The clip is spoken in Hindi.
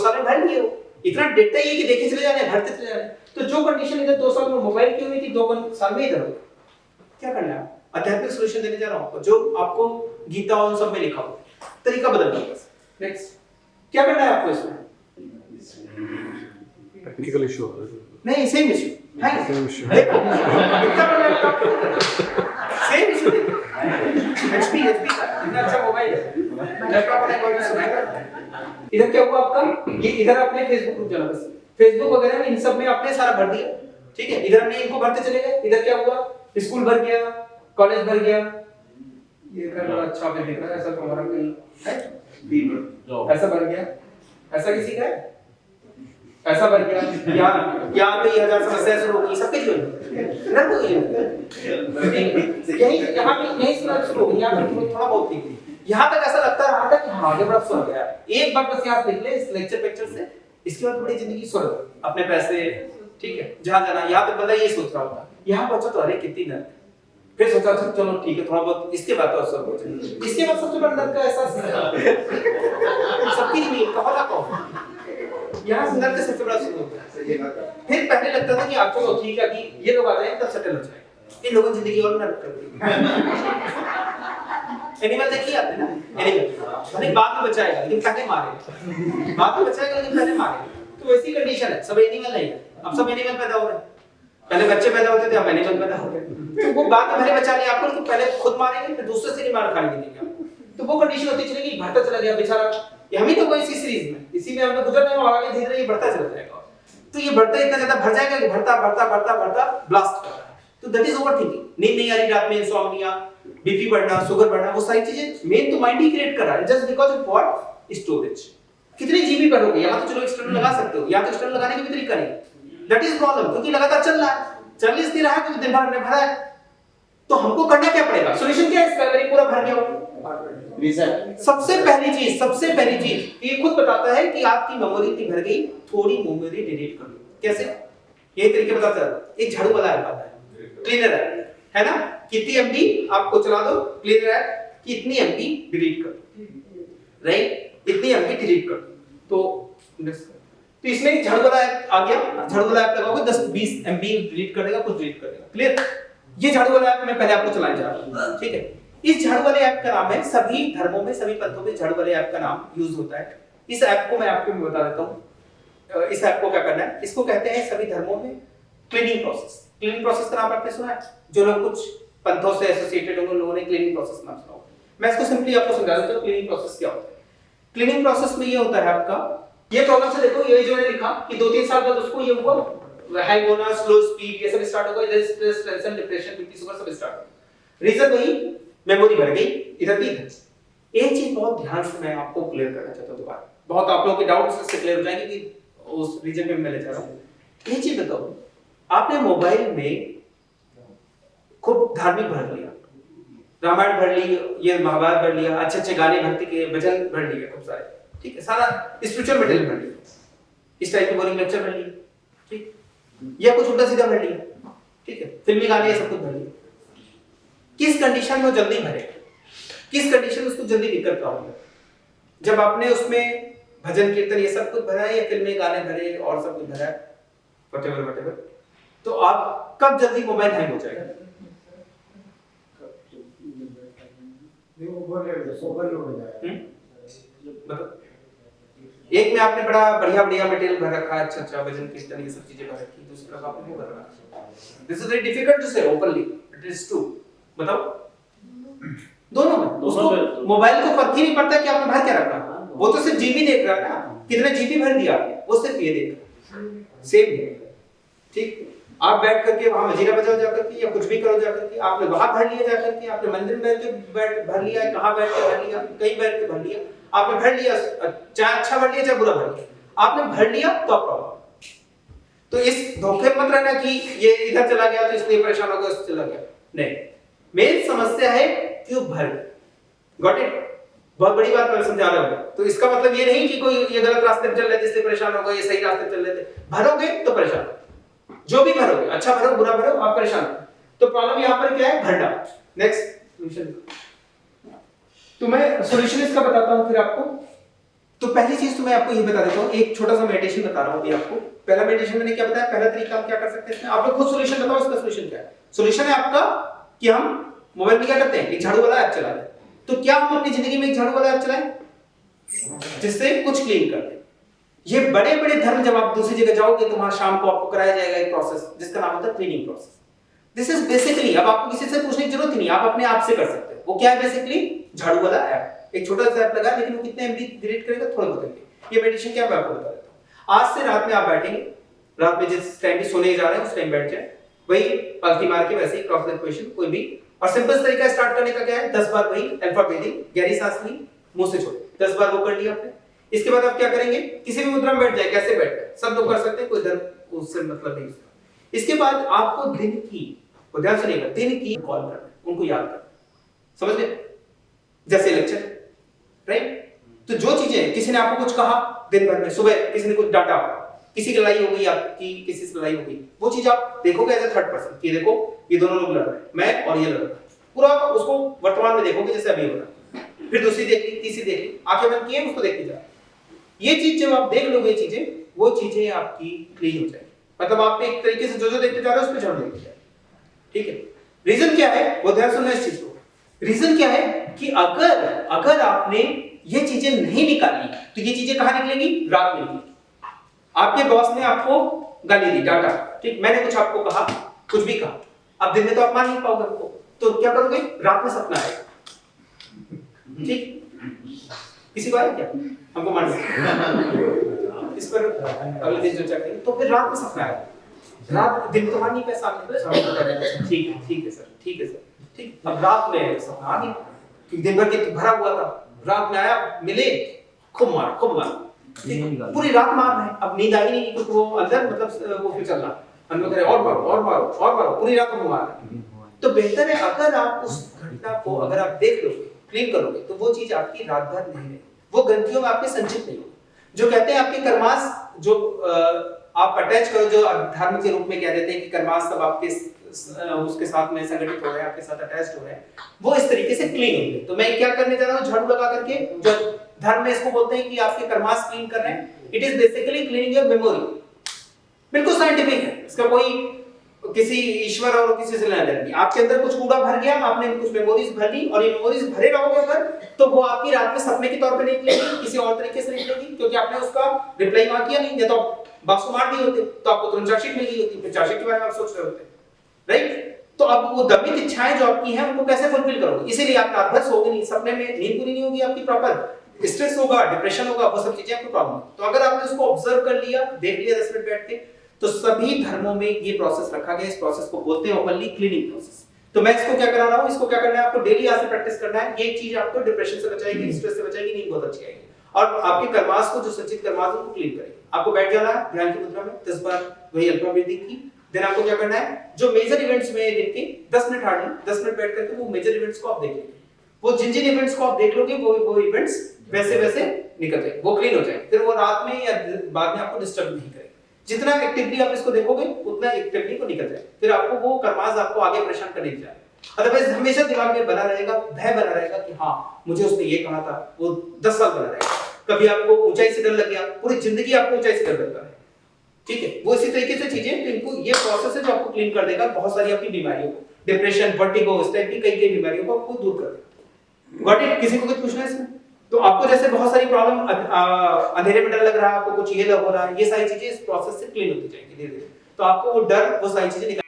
साल में भर लिए हो, इतना डेटा ही है कि देखे चले जा रहे हैं, भरते चले जा रहे हैं। तो जो कंडीशन इधर 2 साल में मोबाइल की हुई थी 2 साल में इधर हो, क्या करना है? आध्यात्मिक सॉल्यूशन देने जा रहा हूं आपको, जो आपको गीता और सब में लिखा हो, तरीका बदलना है बस। नेक्स्ट क्या करना है आपको इसमें? टेक्निकल इशू नहीं, सेम इशू है, सेम इशू इतना बड़ा लैपटॉप सेम इशू एचपी का इतना अच्छा मोबाइल है, लैपटॉप ने कोई सुना। इधर क्या हुआ आपका, ये इधर आपने फेसबुक ग्रुप चला, बस फेसबुक वगैरह में इन सब में आपने सारा भर दिया, ठीक है। इधर हमने इनको भरते चले गए, इधर क्या हुआ, स्कूल भर गया, कॉलेज भर गया, ये कर बड़ा अच्छा भी दिख रहा है, ऐसा तो हमारा कहीं है, ऐसा भर गया, ऐसा किसी का है, ऐसा भर गया, यहाँ पे 1000 समस्या शुरू होगी, सबके जीवन ना, तो यही यहाँ पे यही सुना शुरू होगी, यहाँ पे थोड़ा बहुत ठीक, यहाँ तक ऐसा लगता रहा था कि हाँ आगे बड़ा सुन गया। एक बार बस यहाँ देख ले इस लेक्चर पिक्चर से, इसके बाद बड़ी जिंदगी स्वर्ग, अपने पैसे, ठीक है, जहाँ जाना, यहाँ तक बंदा ये सोच रहा होता, यहाँ पहुंचा तो अरे कितनी नर्क, फिर सोचा चलो ठीक है थोड़ा बहुत, इसके बाद तो स्वर्ग हो जाए, इसके बाद सबसे बड़ा नर्क का एहसास सबकी नहीं कहा था, यहाँ से नर्क सबसे बड़ा सुख होता है। फिर पहले लगता था कि आप चलो ठीक है कि ये लोग आ जाए तब सेटल हो जाए, इन लोगों की जिंदगी और नर्क कर दी। एनिमल देखिए आपने ना, एनिमल भले बाद में बचाएगा लेकिन पहले मारेगा, बाद में बचाएगा लेकिन पहले मारेगा, तो वैसी कंडीशन है, सब एनिमल नहीं है, अब सब एनिमल पैदा हो रहे हैं, पहले बच्चे पैदा होते थे अब एनिमल पैदा हो गए, तो वो बाद में भले बचा लिया आपको, तो पहले खुद मारेंगे फिर दूसरे से नहीं मार खाने देंगे, तो वो कंडीशन होती चलेगी, बढ़ता चला गया बेचारा, हम ही तो कोई इसी सीरीज में, इसी में हमने गुजरने में आगे धीरे धीरे बढ़ता चला जाएगा, तो ये बढ़ता इतना ज्यादा भर जाएगा कि बढ़ता बढ़ता बढ़ता बढ़ता ब्लास्ट कर रहा है, तो दैट इज ओवरथिंकिंग, नींद नहीं आ रही रात में, इंसोम्निया, बीपी बढ़ना, शुगर बढ़ना, वो सारी चीजें मेन तो माइंड ही क्रिएट कर रहा है, just because of what, storage. कितने जीबी भरोगे, यहाँ तो चलो एक्सटर्नल लगा सकते हो, यहाँ तो एक्सटर्नल लगाने का भी तरीका नहीं, दैट इज प्रॉब्लम, क्योंकि लगातार चल रहा है, चल इसलिए रहा है क्योंकि दिन भर हमने भरा है, तो हमको करना क्या पड़ेगा, सॉल्यूशन क्या है इसका, अगर ये पूरा भर गया हो, सबसे पहली चीज ये खुद बताता है कि आपकी मेमोरी इतनी भर गई, थोड़ी मेमोरी डिलीट कर लो, कैसे, ये तरीके बताता है, एक झाड़ू वाला ऐप आता है, क्लीनर है ना, कितनी एमबी आपको चला दो, क्लीनर ऐप कितनी एमबी डिलीट कर दो, राइट, इतनी एमबी डिलीट कर दो, तो इसमें झाड़ू वाला ऐप आ गया, झाड़ू वाला ऐप लगाओगे 10-20 एमबी डिलीट कर देगा, कुछ डिलीट कर देगा, क्लियर। ये झाड़ू वाला ऐप मैं पहले आपको चलाने जा रहा हूं, ठीक है। इस झाड़ू वाले ऐप का नाम है, सभी धर्मों में सभी पंथों में झाड़ू वाले ऐप का नाम यूज होता है। इस ऐप को मैं आपको बता देता हूं, इस ऐप को क्या करना है, इसको कहते हैं सभी धर्मों में क्लीनिंग प्रोसेस। क्लीनिंग प्रोसेस का नाम आपने सुना है, जो लोग कुछ पंथों से एसोसिएटेड होंगे, लोगों ने क्लीनिंग प्रोसेस नाम सुना होगा। मैं इसको सिंपली आपको समझा देता हूं क्लीनिंग प्रोसेस क्या होता है। क्लीनिंग प्रोसेस में ये होता है आपका, ये प्रॉब्लम से देखो, ये जो मैंने लिखा कि 2-3 साल बाद उसको ये हुआ, हैंग होना, स्लो स्पीड, ये सब स्टार्ट होगा, इधर stress, tension, depression, BP, sugar सब स्टार्ट होगा। रीजन वही, मेमोरी बढ़ गई, इधर भी इधर। एक चीज बहुत ध्यान से मैं आपको क्लियर करना चाहता हूं दोबारा, बहुत आप लोगों के डाउट्स इससे क्लियर हो जाएंगे कि उस रीजन पे मैं ले जा रहा हूं। एक चीज बताओ, आपने मोबाइल में खूब धार्मिक भर लिया, रामायण भर ली, ये महाभारत भर लिया, अच्छे गाने भक्ति के भजन भर लिए खूब सारे, ठीक है, सारा स्पिरिचुअल मटेरियल भर लिया, इस टाइप के बोरिंग लेक्चर भर लिए, ठीक, या कुछ उल्टा सीधा भर लिया, ठीक है, फिल्मी गाने ये सब कुछ भर लिया। किस कंडीशन में वो जल्दी भरेगा, किस कंडीशन में उसको जल्दी दिक्कत प्रॉब्लम है, जब आपने उसमें भजन कीर्तन ये सब कुछ भरा है, या फिल्मी गाने भरे और सब कुछ भरा है, व्हाटएवर, तो आप कब जल्दी मोबाइल हैंग हो जाएगा, एक में आपने बड़ा बढ़िया मटेरियल भर रखा है, अच्छा भजन कीर्तन ये सब चीजें भर रखी, दूसरी तरफ आपने वो भर रखा है। This is very difficult to say openly, it is true. बताओ दोनों में उसको मोबाइल को फर्क ही नहीं पड़ता कि आपने भर क्या रखा, वो तो सिर्फ जीबी देख रहा है ना, कितने जीबी भर दिया आपने, वो सिर्फ ये देख रहा है, सेम है, ठीक। आप बैठ करके वहां मजीरा बजाओ जाकर के, या कुछ भी करो जाकर के, आपने वहां भर लिया जाकर के, आपने मंदिर में बैठ के भर लिया, कहां बैठ के भर लिया, कहीं बैठ के भर लिया, आपने भर लिया, चाहे अच्छा भर लिया चाहे बुरा भर लिया, आपने भर लिया तो प्रॉब्लम। तो इस धोखे मत रहना कि ये इधर चला गया तो इसलिए परेशान हो गया, उससे चला गया, नहीं, मेन समस्या है क्यों भर, गॉट इट, बहुत बड़ी बात मैं समझा रहा हूं। तो इसका मतलब ये नहीं कि कोई ये गलत रास्ते पे चल रहे थे इसलिए परेशान हो गए, ये सही रास्ते पे चल रहे थे, भरोगे तो परेशान, जो भी भरोगे, अच्छा भरो बुरा भरो, आप परेशान। तो प्रॉब्लम यहां पर क्या है, भरना। नेक्स्ट सॉल्यूशन, तो मैं सॉल्यूशन इसका बताता हूं फिर आपको तो पहली चीज तो मैं आपको ये बता देता हूँ, एक छोटा सा मेडिटेशन बता रहा हूँ अभी आपको। पहला मेडिटेशन मैंने क्या बताया, पहला तरीका हम क्या कर सकते हैं इसमें, आप लोग खुद सॉल्यूशन बताओ, इसका सॉल्यूशन क्या है। सॉल्यूशन है आपका कि हम मोबाइल में क्या करते हैं, एक झाड़ू वाला ऐप चला लें। तो क्या हम अपनी जिंदगी में एक झाड़ू वाला ऐप चलाएं जिससे कुछ क्लीन कर दे। ये बड़े बड़े धर्म, जब आप दूसरी जगह जाओगे तो वहां शाम को आपको कराया जाएगा एक प्रोसेस जिसका नाम होता है cleaning process. This is basically, अब आपको किसी से पूछने की जरूरत ही नहीं, आप अपने आप से कर सकते हो। वो क्या है बेसिकली, झाड़ू वाला ऐप। एक छोटा सा ऐप लगा, लेकिन वो कितने एमबी डिलीट करेगा, थोड़ा बहुत एमबी। ये मेडिटेशन क्या मैं आपको बता देता हूं। आज से रात में आप बैठेंगे, रात में जिस टाइम भी सोने जा रहे हैं उस टाइम बैठ जाए, वही पलटी मार के वैसे ही क्रॉस इक्वेशन कोई भी, और सिंपल तरीका स्टार्ट करने का क्या है, 10 बार वही अल्फा ब्रीदिंग, गहरी सांस ली, मुंह से छोड़ी, 10 बार वो कर लिया आपने। इसके बाद आप क्या करेंगे, किसी भी मुद्रा में बैठ जाए, कैसे बैठ जाए, सब लोग कर सकते हैं, कोई धर्म उससे मतलब नहीं। इसके बाद आपको दिन की, ध्यान सुनिएगा, दिन की कॉल करना, उनको याद करना, समझ गए, जैसे लेक्चर, राइट। तो जो चीजें किसी ने आपको कुछ कहा दिन भर में, सुबह किसी ने कुछ डांटा, किसी की लड़ाई हो गई, आपकी किसी से लड़ाई हो गई, वो चीज आप देखोगे एज ए थर्ड पर्सन कि देखो ये दोनों लोग लड़ रहे हैं, मैं और ये लड़ रहे हैं, पूरा उसको वर्तमान में देखोगे जैसे अभी हो रहा है। फिर दूसरी देख ली, तीसरी देख ली, आंखें बंद किए उसको देखते जा। ये चीज जब आप देख लोगे चीजें, वो चीजें आपकी क्लीन हो जाएगी। मतलब आप एक तरीके से जो जो देखते जा रहे हो उस पे झाड़ू लेके जाए, ठीक है। रीजन क्या है, वो ध्यान सुनना इस चीज को। रीजन क्या है कि अगर आपने ये चीजें नहीं निकाली तो ये चीजें कहां निकलेंगी, रात में निकलेंगी। आपके बॉस ने आपको गाली दी, डांटा, ठीक, मैंने कुछ आपको कहा, कुछ भी कहा, अब दिन में तो आप मान नहीं पाओगे आपको, तो क्या करोगे, रात में सपना आएगा, ठीक। किसी को आया क्या, हमको मान इस पर अगले दिन चर्चा करेंगे। तो फिर रात में सपना आएगा, रात दिन तो मान नहीं पाए सामने, ठीक है सर, ठीक है सर, ठीक। अब रात में सपना आ गया क्योंकि दिन भर के भरा हुआ था, रात में आया, मिले, खूब मार, पूरी रात मार रहे हैं। अब नींद आई नहीं क्योंकि वो अंदर मतलब वो फिर चल रहा, अंदर करे और मारो और मारो और मारो, पूरी रात को मार रहे हैं। तो बेहतर है अगर आप उस घटना को अगर आप देख लोगे, क्लीन करोगे, तो वो चीज आपकी रात भर नहीं रहेगी, वो ग्रंथियों में आपके संचित नहीं होगी। जो कहते हैं आपके कर्मास, जो आप अटैच करो, जो धर्म के रूप में कह देते हैं कि कर्मास सब आपके उसके साथ में संगठित हो रहे हैं, आपके साथ अटैच्ड हो रहे हैं, वो इस तरीके से क्लीन होंगे। तो मैं क्या करने जा रहा हूं, झाड़ू लगा करके, जो धर्म में इसको बोलते हैं कि आपके कर्मास क्लीन कर रहे हैं, it is basically cleaning your memory. बिल्कुल साइंटिफिक है, इसका कोई किसी ईश्वर और किसी से लेना देना नहीं। आपके अंदर कुछ कूड़ा भर गया, आपने कुछ मेमोरीज भर ली, और ये मेमोरीज भरे रहोगे अगर, तो वो आपकी रात में सपने के तौर पे निकलेगी, किसी और तरीके से निकलेगी, क्योंकि आपने उसका रिप्लाई वहां किया नहीं। या तो बॉस को मार दिए होते तो आपको तुरंत चार्जशीट मिल गई होती, फिर चार्जशीट के बारे में आप सोच रहे होते, राइट। तो अब वो दमित इच्छाएं जो आपकी हैं उनको कैसे फुलफिल करोगे, इसीलिए आप रात भर सोओगे नहीं, सपने में नींद पूरी नहीं होगी आपकी प्रॉपर, स्ट्रेस होगा, डिप्रेशन होगा, वो सब चीजें आपको प्रॉब्लम। तो अगर आपने उसको ऑब्जर्व कर लिया, देख लिया 10 मिनट बैठ के, तो सभी धर्मों में ये प्रोसेस रखा गया। इस प्रोसेस को बोलते हैं ओपनली क्लीनिंग प्रोसेस। तो मैं इसको क्या करा रहा हूं, इसको क्या करना है, आपको डेली आज से प्रैक्टिस करना है। ये चीज आपको डिप्रेशन से बचाएगी, स्ट्रेस से बचाएगी, नींद बहुत अच्छी आएगी, और आपके कर्मास को, जो संचित कर्मास को क्लीन करेगी। आपको बैठ जाना है ध्यान की मुद्रा में, 10 बार वही अल्पा ब्रीथिंग की। देन आपको क्या करना है, जो मेजर इवेंट्स में दिन के 10 मिनट हार्डली 10 मिनट बैठ करके वो मेजर इवेंट्स को आप देख लेंगे। वो जिन जिन इवेंट्स को आप देख लोगे वो इवेंट्स वैसे वैसे निकल जाएंगे, वो क्लीन हो जाएंगे। फिर वो रात में या बाद में आपको डिस्टर्ब नहीं करेगा। जितना एक्टिवली आप इसको देखोगे उतना एक्टिवली को निकल जाएगा, फिर आपको वो कर्मास आपको आगे परेशान करने नहीं जाएगा। अदरवाइज हमेशा दिमाग में बना रहेगा, भय बना रहेगा कि हाँ मुझे उसने ये कहा था, वो 10 साल बना रहेगा। कभी आपको ऊंचाई से डर लग गया, पूरी जिंदगी आपको ऊंचाई से डर लगता है, ठीक है। वो इसी तरीके से चीजें, तो इनको ये प्रोसेस है जो आपको क्लीन कर देगा बहुत सारी आपकी बीमारियों को, डिप्रेशन, वर्टिगो, इस टाइप की कई बीमारियों को आपको दूर कर देगा। Got it? किसी को कुछ पूछना है इसमें? तो आपको जैसे बहुत सारी प्रॉब्लम, अंधेरे में डर लग रहा है, आपको कुछ ये लग हो रहा है, ये सारी चीजें इस प्रोसेस से क्लीन होती जाएंगी धीरे-धीरे। तो आपको वो डर, वो सारी चीजें